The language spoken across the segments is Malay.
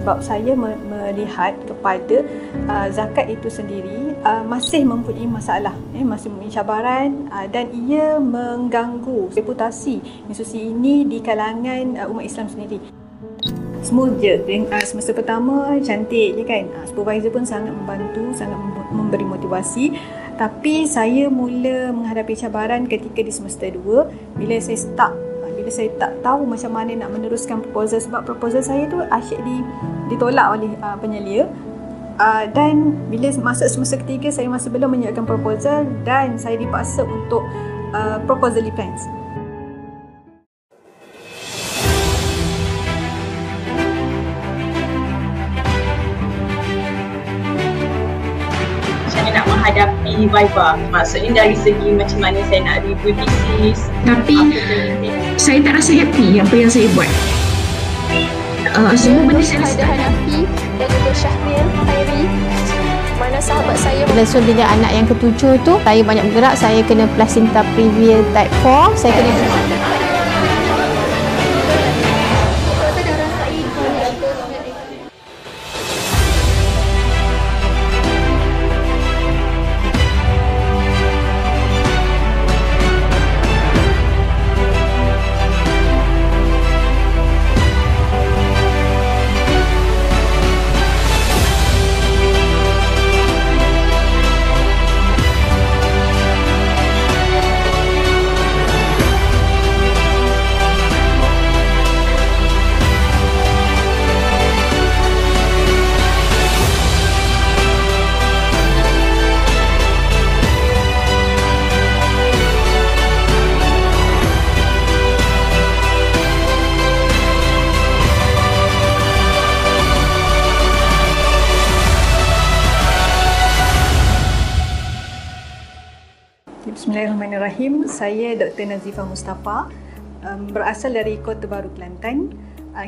sebab saya melihat kepada zakat itu sendiri masih mempunyai masalah, masih mempunyai cabaran dan ia mengganggu reputasi institusi ini di kalangan umat Islam sendiri. Smooth je, semester pertama cantik je kan, supervisor pun sangat membantu, sangat memberi motivasi. Tapi saya mula menghadapi cabaran ketika di semester 2 bila saya tak tahu macam mana nak meneruskan proposal, sebab proposal saya tu asyik ditolak oleh penyelia. Dan bila masuk semester ketiga, saya masih belum menyiapkan proposal dan saya dipaksa untuk proposal defense. Nak menghadapi Viva, maksudnya dari segi macam mana saya nak review thesis. Tapi saya tak rasa happy apa yang saya buat. Semua benda saya rasa Hanafi dan juga Syahmil Khairi, mana sahabat saya. So bila anak yang ketujuh tu saya banyak bergerak, saya kena placenta previa type 4, saya kena Bismillahirrahmanirrahim. Saya Dr. Nazifah Mustafa, berasal dari Kota Baru, Kelantan.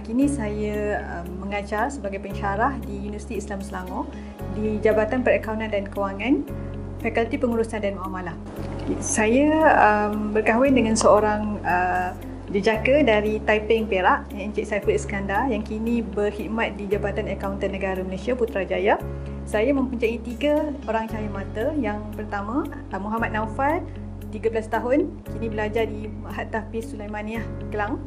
Kini saya mengajar sebagai pensyarah di Universiti Islam Selangor di Jabatan Perakaunan dan Kewangan, Fakulti Pengurusan dan Muamalah. Saya berkahwin dengan seorang jejaka dari Taiping, Perak, Encik Saiful Iskandar, yang kini berkhidmat di Jabatan Akauntan Negara Malaysia, Putrajaya. Saya mempunyai 3 orang cahaya mata. Yang pertama, Muhammad Naufal, 13 tahun, kini belajar di Ma'had Tahfiz Sulaimaniah, Kelang.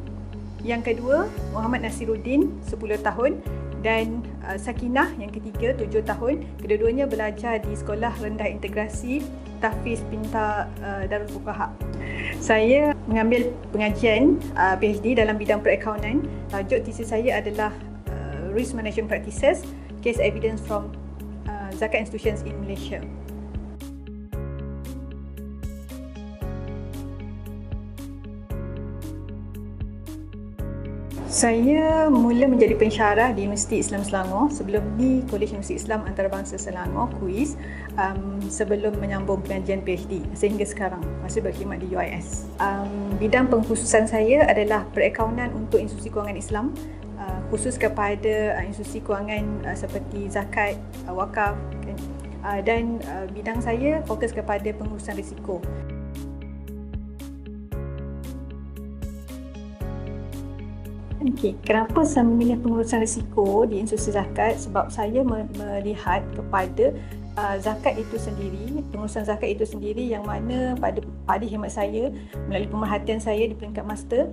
Yang kedua, Muhammad Nasiruddin, 10 tahun, dan Sakinah yang ketiga, 7 tahun. Kedua-duanya belajar di Sekolah Rendah Integrasi Tahfiz Pintar Darul Fuqaha. Saya mengambil pengajian PhD dalam bidang perakaunan. Tajuk tesis saya adalah Risk Management Practices, Case Evidence from Zakat Institutions in Malaysia. Saya mula menjadi pensyarah di Universiti Islam Selangor. Sebelum ni Kolej Universiti Islam Antarabangsa Selangor, KUIS, sebelum menyambung pengajian PhD sehingga sekarang masih berkhidmat di UIS. Bidang pengkhususan saya adalah perakaunan untuk institusi kewangan Islam, khusus kepada institusi kewangan seperti zakat, wakaf, dan bidang saya fokus kepada pengurusan risiko. Kenapa saya memilih pengurusan risiko di institusi zakat? Sebab saya melihat kepada zakat itu sendiri, pengurusan zakat itu sendiri yang mana pada khidmat saya melalui pemerhatian saya di peringkat master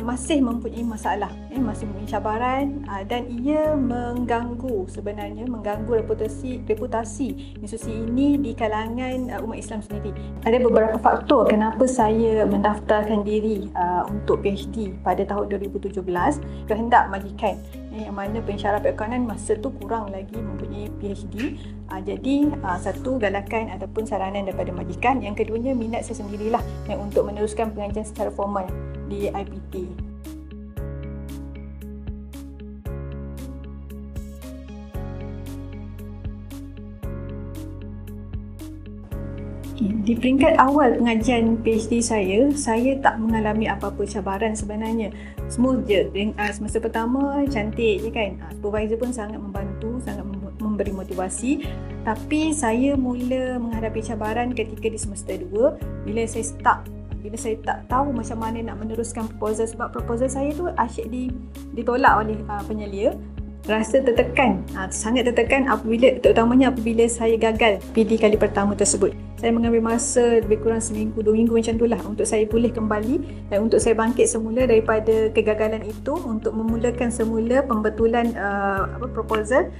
masih mempunyai masalah, masih mempunyai cabaran dan ia mengganggu reputasi institusi ini di kalangan umat Islam sendiri. Ada beberapa faktor kenapa saya mendaftarkan diri untuk PhD pada tahun 2017, kehendak majikan yang mana pensyarah perakaunan masa tu kurang lagi mempunyai PhD. Jadi satu, galakan ataupun saranan daripada majikan. Yang keduanya, minat saya sendirilah untuk meneruskan pengajian secara formal di IPT. Di peringkat awal pengajian PhD saya tak mengalami apa-apa cabaran sebenarnya. Smooth je. Semester pertama cantik je kan. Supervisor pun sangat membantu, sangat memberi motivasi. Tapi saya mula menghadapi cabaran ketika di semester 2 bila saya tak tahu macam mana nak meneruskan proposal, sebab proposal saya tu asyik ditolak oleh penyelia. rasa tertekan, sangat tertekan terutamanya apabila saya gagal PD kali pertama tersebut. Saya mengambil masa lebih kurang seminggu, 2 minggu macam itulah untuk saya pulih kembali dan untuk saya bangkit semula daripada kegagalan itu untuk memulakan semula pembetulan proposal.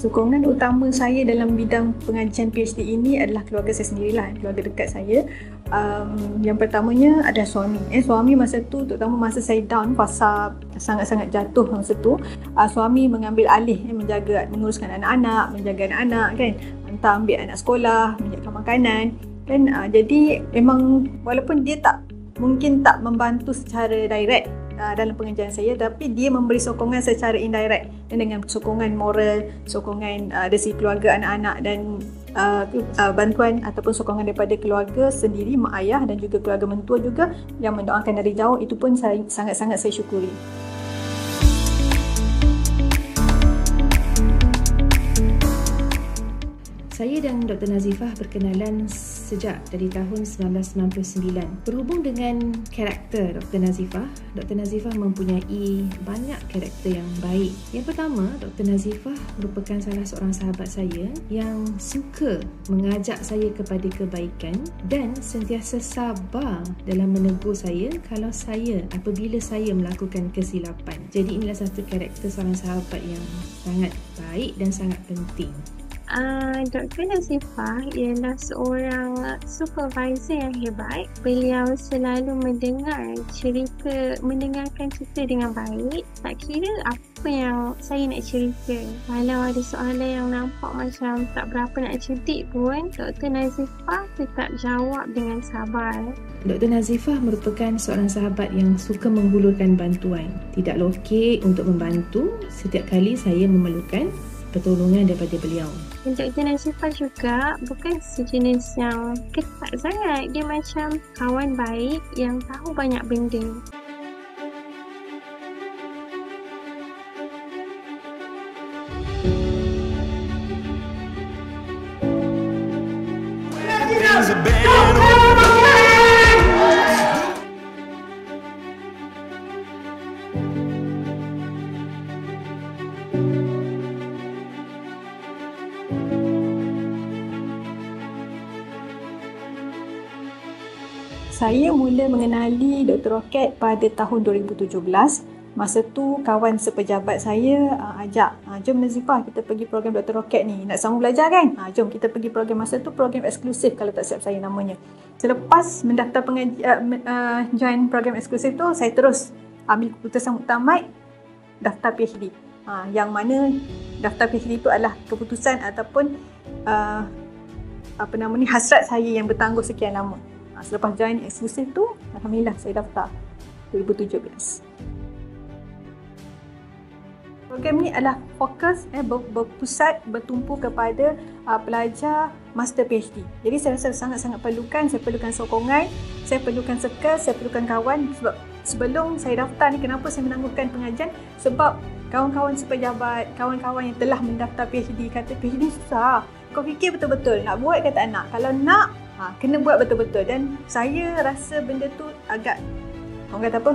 Sokongan utama saya dalam bidang pengajian PhD ini adalah keluarga saya sendirilah, keluarga dekat saya. Yang pertamanya adalah suami. Suami masa tu, terutama masa saya down, fasa sangat-sangat jatuh masa tu, suami mengambil alih, menguruskan anak-anak, menjaga anak-anak kan, hantar ambil anak sekolah, menyiapkan makanan kan. Jadi memang walaupun dia mungkin tak membantu secara direct dalam pengajian saya, tapi dia memberi sokongan secara indirect dan dengan sokongan moral, sokongan dari segi keluarga, anak-anak dan bantuan ataupun sokongan daripada keluarga sendiri, mak ayah dan juga keluarga mentua juga yang mendoakan dari jauh. Itu pun sangat-sangat saya syukuri. Saya dan Dr. Nazifah berkenalan sejak dari tahun 1999. Berhubung dengan karakter Dr. Nazifah mempunyai banyak karakter yang baik. Yang pertama, Dr. Nazifah merupakan salah seorang sahabat saya yang suka mengajak saya kepada kebaikan dan sentiasa sabar dalam menegur saya apabila saya melakukan kesilapan. Jadi inilah satu karakter seorang sahabat yang sangat baik dan sangat penting. Dr. Nazifah ialah seorang supervisor yang hebat. Beliau selalu mendengarkan cerita dengan baik. Tak kira apa yang saya nak cerita. Kalau ada soalan yang nampak macam tak berapa nak cerdik pun, Dr. Nazifah tetap jawab dengan sabar. Dr. Nazifah merupakan seorang sahabat yang suka menghulurkan bantuan. Tidak lokek untuk membantu setiap kali saya memerlukan pertolongan daripada beliau. Dr. Nazifah juga bukan sejenis yang ketat sangat. Dia macam kawan baik yang tahu banyak benda. Saya mula mengenali Dr. Rocket pada tahun 2017. Masa tu kawan sepejabat saya ajak, jom Nazifah kita pergi program Dr. Rocket ni. Nak sambung belajar kan? Jom kita pergi program. Masa tu program eksklusif kalau tak silap saya namanya. Selepas mendaftar join program eksklusif tu, saya terus ambil keputusan muktamad daftar PhD. Yang mana daftar PhD itu adalah keputusan ataupun hasrat saya yang bertangguh sekian lama. Selepas join eksklusif tu, alhamdulillah saya daftar 2017. Program ni adalah fokus bertumpu kepada pelajar master PhD. Jadi saya rasa sangat-sangat perlukan, saya perlukan sokongan, saya perlukan circle, saya perlukan kawan. Sebab sebelum saya daftar ni, kenapa saya menangguhkan pengajian? Sebab kawan-kawan sepejabat, kawan-kawan yang telah mendaftar PhD kata PhD susah. Kau fikir betul-betul nak buat ke tak nak? Kalau nak, kena buat betul-betul. Dan saya rasa benda tu agak, orang kata apa,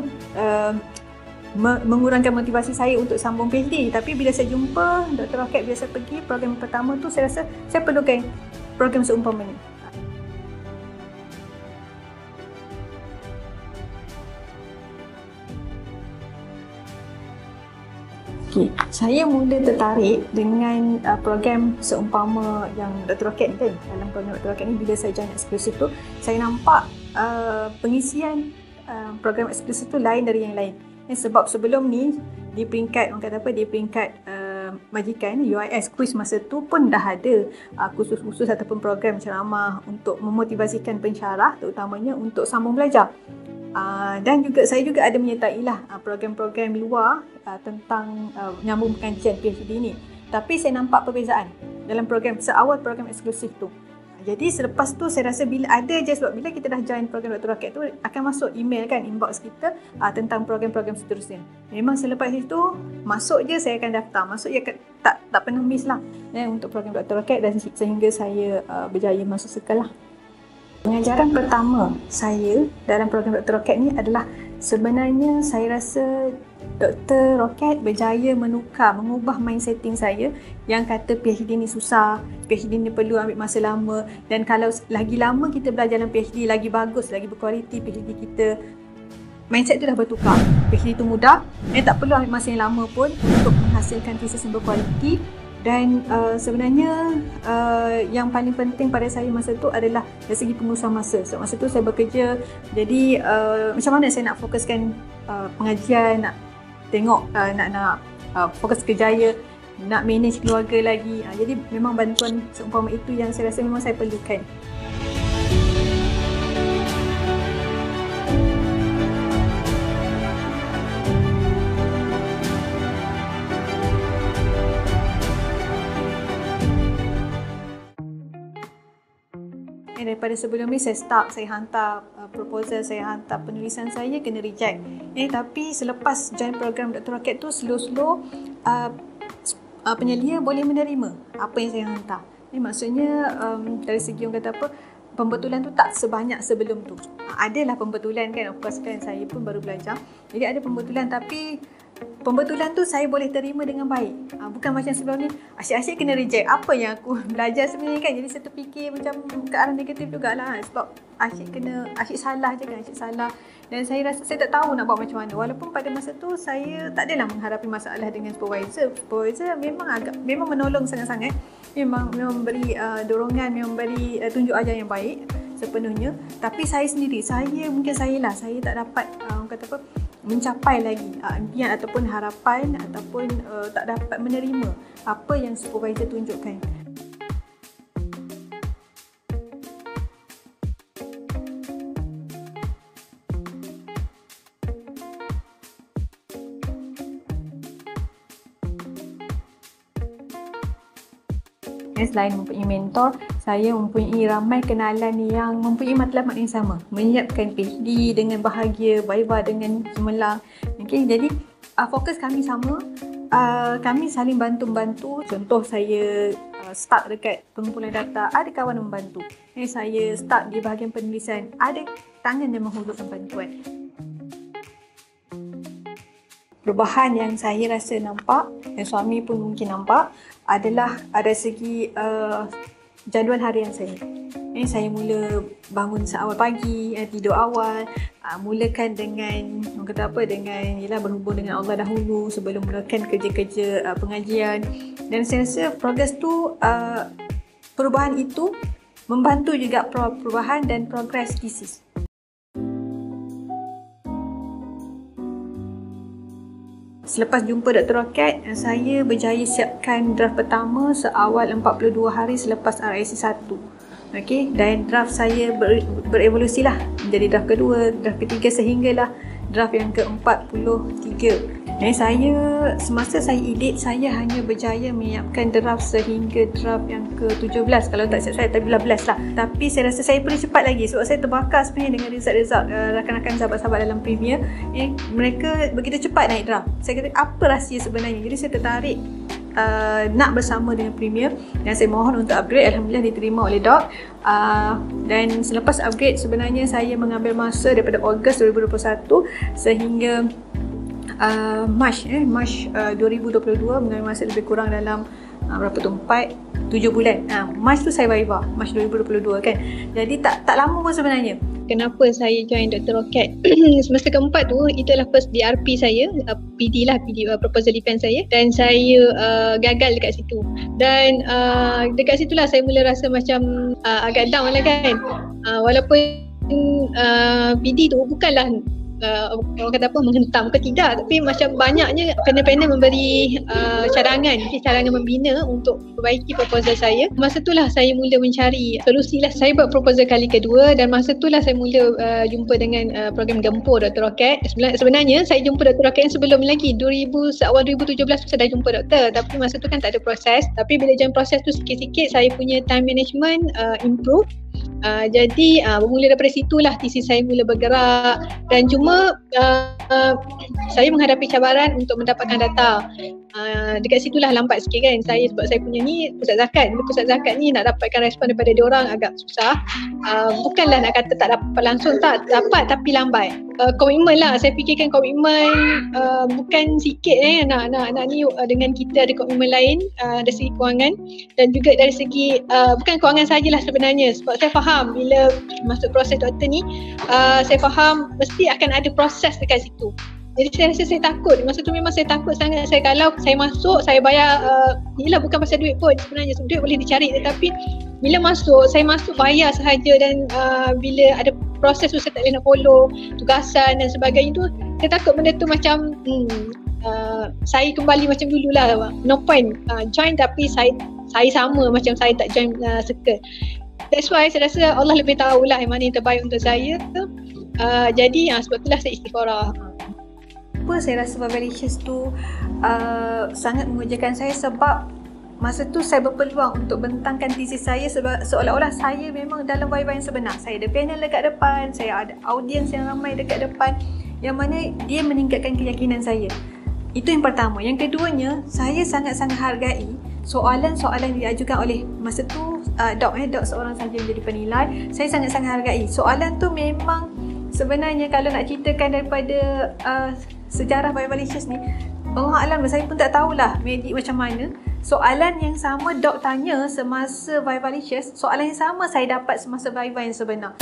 mengurangkan motivasi saya untuk sambung PhD. Tapi bila saya jumpa Dr. Rocket, bila saya pergi program pertama tu, saya rasa saya perlukan program seumpama ni. Okay. Saya mula tertarik dengan program seumpama yang Dr. Rocket ni kan. Dalam program Dr. Rocket ni, bila saya join eksklusif tu, saya nampak pengisian program eksklusif tu lain dari yang lain. Sebab sebelum ni di peringkat, orang kata apa, di peringkat majikan UIS quiz masa tu pun dah ada khusus-khusus ataupun program ceramah untuk memotivasikan pensyarah, terutamanya untuk sambung belajar. Dan juga saya juga ada menyertai lah program-program luar tentang menyambung pengajian PhD ni. Tapi saya nampak perbezaan dalam program seawal program eksklusif tu. Jadi selepas tu saya rasa bila ada je, sebab bila kita dah join program Dr. Rocket tu akan masuk email kan, inbox kita tentang program-program seterusnya. Memang selepas itu masuk je saya akan daftar. Masuk je tak pernah miss lah untuk program Dr. Rocket, dan sehingga saya berjaya masuk circle lah. Pengajaran pertama saya dalam program Dr. Rocket ni adalah sebenarnya saya rasa Dr. Rocket berjaya mengubah mindsetting saya yang kata PhD ni susah, PhD ni perlu ambil masa lama, dan kalau lagi lama kita belajar dalam PhD lagi bagus, lagi berkualiti PhD kita. Mindset tu dah bertukar. PhD tu mudah, tak perlu ambil masa yang lama pun untuk menghasilkan tesis yang berkualiti. Dan sebenarnya yang paling penting pada saya masa tu adalah dari segi pengurusan masa. So, masa tu saya bekerja, jadi macam mana saya nak fokuskan pengajian, nak tengok, nak fokus kerjaya, nak manage keluarga lagi. Jadi memang bantuan seumpama itu yang saya rasa memang saya perlukan. Daripada sebelum ni saya hantar proposal, saya hantar penulisan saya kena reject. Tapi selepas join program Dr. Rocket tu slow-slow penyelia boleh menerima apa yang saya hantar. Maksudnya dari segi orang kata apa, pembetulan tu tak sebanyak sebelum tu. Adalah pembetulan kan, of course kan, saya pun baru belajar. Jadi ada pembetulan, tapi pembetulan tu saya boleh terima dengan baik. Bukan macam sebelum ni asyik-asyik kena reject. Apa yang aku belajar sebenarnya kan. Jadi saya terfikir macam ke arah negatif jugalah. Sebab asyik salah je kan, asyik salah. Dan saya rasa saya tak tahu nak buat macam mana. Walaupun pada masa tu saya tak adalah menghadapi masalah dengan supervisor. Supervisor memang menolong sangat-sangat. Memang memberi dorongan, memang memberi tunjuk ajar yang baik sepenuhnya. Tapi saya sendiri, saya tak dapat orang kata apa, mencapai lagi impian ataupun harapan ataupun tak dapat menerima apa yang supervisor tunjukkan. Selain mempunyai mentor, saya mempunyai ramai kenalan yang mempunyai matlamat yang sama, menyiapkan PhD dengan bahagia, viva dengan cemerlang. Okay, jadi fokus kami sama, kami saling bantu-bantu. Contoh saya start dekat pengumpulan data, ada kawan yang membantu. Saya start di bahagian penulisan, ada tangan yang menghulurkan bantuan. Perubahan yang saya rasa nampak, dan suami pun mungkin nampak, adalah dari segi jadual harian saya. Saya mula bangun seawal pagi, tidur awal, mulakan dengan berhubung dengan Allah dahulu sebelum mulakan kerja-kerja pengajian. Dan saya rasa progres tu, perubahan itu membantu juga perubahan dan progres tesis. Selepas jumpa Dr. Rocket, saya berjaya siapkan draft pertama seawal 42 hari selepas RIC 1. Okay, dan draft saya berevolusi lah menjadi draft kedua, draft ketiga sehinggalah draft yang ke-43. Saya semasa saya edit, saya hanya berjaya menyiapkan draft sehingga draft yang ke-17. Kalau tak silap saya, tapi 15 lah. Tapi saya rasa saya perlu cepat lagi sebab saya terbakar sebenarnya dengan result-result rakan-rakan sahabat-sahabat dalam Premier. Mereka begitu cepat naik draft. Saya kata, apa rahsia sebenarnya? Jadi saya tertarik nak bersama dengan Premier dan saya mohon untuk upgrade. Alhamdulillah diterima oleh Doc. Dan selepas upgrade sebenarnya saya mengambil masa daripada Ogos 2021 sehingga Mac 2022, mengambil masa lebih kurang dalam berapa tu, 7 bulan. Mac tu saya viva, Mac 2022 kan. Jadi tak lama pun sebenarnya. Kenapa saya join Dr. Rocket? Semester keempat tu, itu adalah first DRP saya, PD proposal defense saya, dan saya gagal dekat situ. Dan dekat situlah saya mula rasa macam agak down lah kan. Walaupun PD tu bukanlah orang kata apa, menghentam ke tidak, tapi macam banyaknya panel-panel memberi cadangan membina untuk perbaiki proposal saya. Masa itulah saya mula mencari solusi lah. Saya buat proposal kali kedua dan masa itulah saya mula jumpa dengan program Gempur Dr. Rocket. Sebenarnya saya jumpa Dr. Rocket yang sebelum lagi, awal 2017 tu saya dah jumpa doktor, tapi masa tu kan tak ada proses. Tapi bila join proses tu sikit-sikit saya punya time management improve. Jadi bermula daripada situlah tesis saya mula bergerak. Dan cuma saya menghadapi cabaran untuk mendapatkan data. dekat situlah lambat sikit kan saya, sebab saya punya ni pusat zakat. Pusat zakat ni nak dapatkan respon daripada diorang agak susah. Bukanlah nak kata tak dapat langsung, tak dapat tapi lambat. Komitmen lah, saya fikirkan komitmen bukan sikit nak ni dengan kita ada komitmen lain dari segi kewangan dan juga dari segi bukan kewangan sajalah sebenarnya, sebab saya faham bila masuk proses doktor ni saya faham mesti akan ada proses dekat situ. Jadi saya rasa saya takut, masa tu memang saya takut sangat. Kalau saya masuk, saya bayar, yelah bukan pasal duit pun sebenarnya, duit boleh dicari, tetapi bila masuk, saya masuk bayar sahaja dan bila ada proses tu saya tak boleh nak follow tugasan dan sebagainya tu, saya takut benda tu macam saya kembali macam dululah, no point join tapi saya sama macam saya tak join circle. That's why saya rasa Allah lebih tahulah yang mana yang terbaik untuk saya. Jadi sebab itulah saya istikharah. Saya rasa Vivalicious tu sangat mengujakan saya sebab masa tu saya berpeluang untuk bentangkan tesis saya seolah-olah saya memang dalam Viva yang sebenar. Saya ada panel dekat depan, saya ada audiens yang ramai dekat depan, yang mana dia meningkatkan keyakinan saya. Itu yang pertama. Yang keduanya, saya sangat-sangat hargai soalan-soalan yang diajukan oleh masa tu Dok seorang saja menjadi penilai. Saya sangat-sangat hargai. Soalan tu memang sebenarnya kalau nak ceritakan daripada sejarah Vivalicious ni, Allah Alam, saya pun tak tahulah magic macam mana. Soalan yang sama Dok tanya semasa Vivalicious, soalan yang sama saya dapat semasa Viva yang sebenar.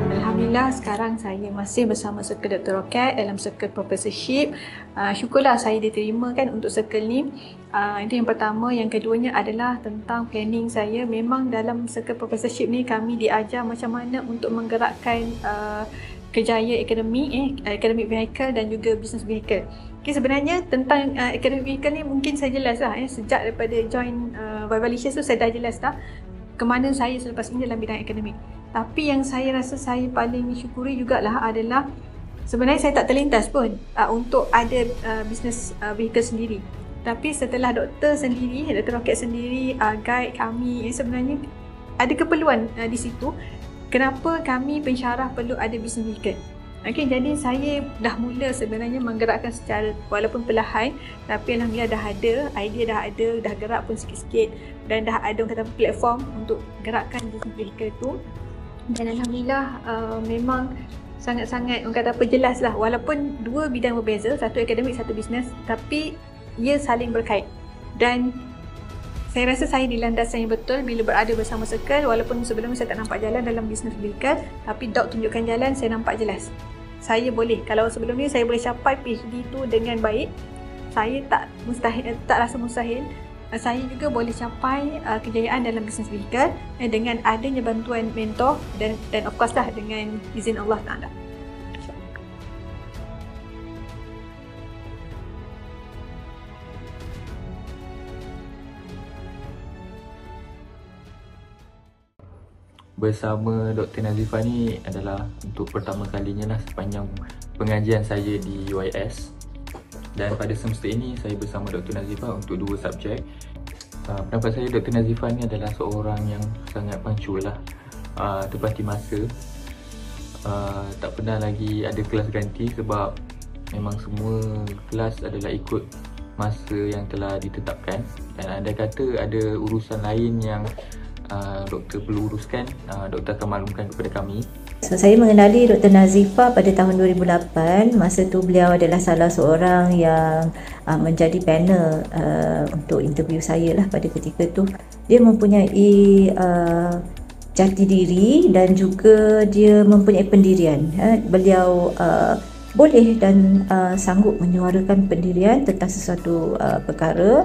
Alhamdulillah sekarang saya masih bersama Circle Dr. Rocket dalam Circle Professorship. Syukurlah saya diterima kan untuk Circle ni. Itu yang pertama. Yang keduanya adalah tentang planning saya. Memang dalam Circle Professorship ni kami diajar macam mana untuk menggerakkan kerjaya academic vehicle dan juga business vehicle. Okay, sebenarnya tentang academic vehicle ni mungkin saya jelas lah. Sejak daripada join Vivalicious tu saya dah jelas dah kemana saya selepas ini dalam bidang akademik. Tapi yang saya rasa saya paling syukuri jugalah adalah sebenarnya saya tak terlintas pun untuk ada business vehicle sendiri. Tapi setelah doktor sendiri, Dr. Rocket sendiri guide kami, sebenarnya ada keperluan di situ. Kenapa kami pensyarah perlu ada business vehicle? Okay, jadi saya dah mula sebenarnya menggerakkan secara walaupun perlahan, tapi alhamdulillah dah ada, idea dah ada, dah gerak pun sikit-sikit dan dah ada orang kata platform untuk gerakkan business vehicle tu. Dan alhamdulillah memang sangat-sangat orang kata apa jelas lah, walaupun dua bidang berbeza, satu akademik satu bisnes, tapi ia saling berkait. Dan saya rasa saya di landasan yang betul bila berada bersama Circle. Walaupun sebelum saya tak nampak jalan dalam bisnes vehicle, tapi Dok tunjukkan jalan, saya nampak jelas saya boleh. Kalau sebelum ni saya boleh capai PhD tu dengan baik, saya tak rasa mustahil. Saya juga boleh capai kejayaan dalam bisnes vehicle dengan adanya bantuan mentor dan of course lah dengan izin Allah Ta'ala. Bersama Dr. Nazifah ni adalah untuk pertama kalinya lah sepanjang pengajian saya di UIS. Dan pada semester ini saya bersama Dr. Nazifah untuk dua subjek. Pendapat saya Dr. Nazifah ni adalah seorang yang sangat punctual lah, tepati masa. Tak pernah lagi ada kelas ganti sebab memang semua kelas adalah ikut masa yang telah ditetapkan. Dan andai kata ada urusan lain yang doktor perlu uruskan, doktor akan maklumkan kepada kami. Saya mengenali Dr. Nazifah pada tahun 2008. Masa tu beliau adalah salah seorang yang menjadi panel untuk interview saya lah pada ketika tu. Dia mempunyai jati diri dan juga dia mempunyai pendirian. Beliau boleh dan sanggup menyuarakan pendirian tentang sesuatu perkara.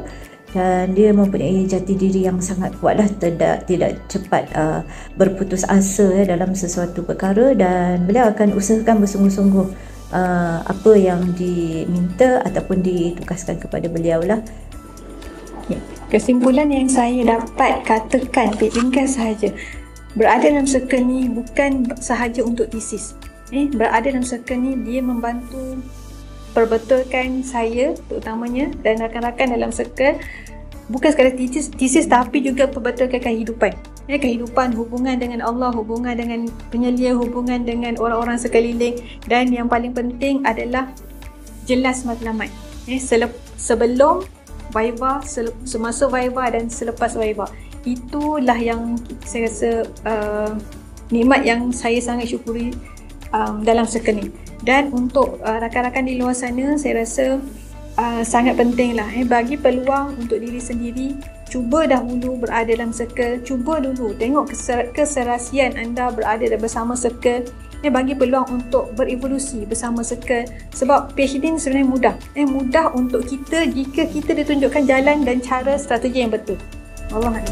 Dan dia mempunyai jati diri yang sangat kuatlah, tidak cepat berputus asa dalam sesuatu perkara, dan beliau akan usahakan bersungguh-sungguh apa yang diminta ataupun ditugaskan kepada beliau lah. Kesimpulan yang saya dapat katakan ringkas sahaja, berada dalam Circle ni bukan sahaja untuk tesis. Berada dalam Circle ni dia membantu perbetulkan saya terutamanya dan rakan-rakan dalam Circle, bukan sekadar tesis tapi juga perbetulkan kehidupan. kehidupan, hubungan dengan Allah, hubungan dengan penyelia, hubungan dengan orang-orang sekeliling, dan yang paling penting adalah jelas matlamat. Sebelum Viva, semasa Viva dan selepas Viva. Itulah yang saya rasa nikmat yang saya sangat syukuri dalam circle ni. Dan untuk rakan-rakan di luar sana, saya rasa sangat penting lah bagi peluang untuk diri sendiri. Cuba dahulu berada dalam circle, cuba dulu tengok keserasian anda berada bersama circle. Bagi peluang untuk berevolusi bersama circle, sebab PhD ni sebenarnya mudah untuk kita jika kita ditunjukkan jalan dan cara strategi yang betul. Wallahualam.